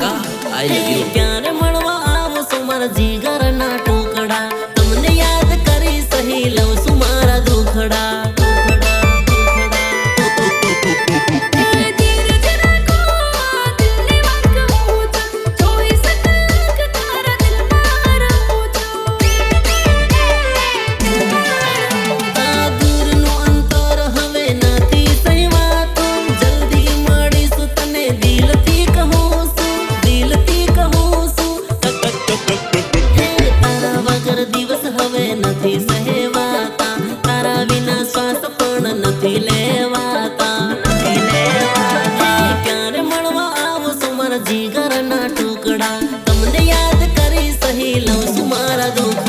કાકા આઈ love you ક્યારે મળવા આવો છો મારા જીગરના ટુકડા તમને યાદ કરી સહી લઉં છું મારા દુખડા દિવસ હવે નથી સહેવાતા તારા વિના શ્વાસ પણ નથી લેવાતા ક્યારે મળવા આવો છો મારા જીગરના ટુકડા તમને યાદ કરી સહી લઉં છું મારા દુઃખ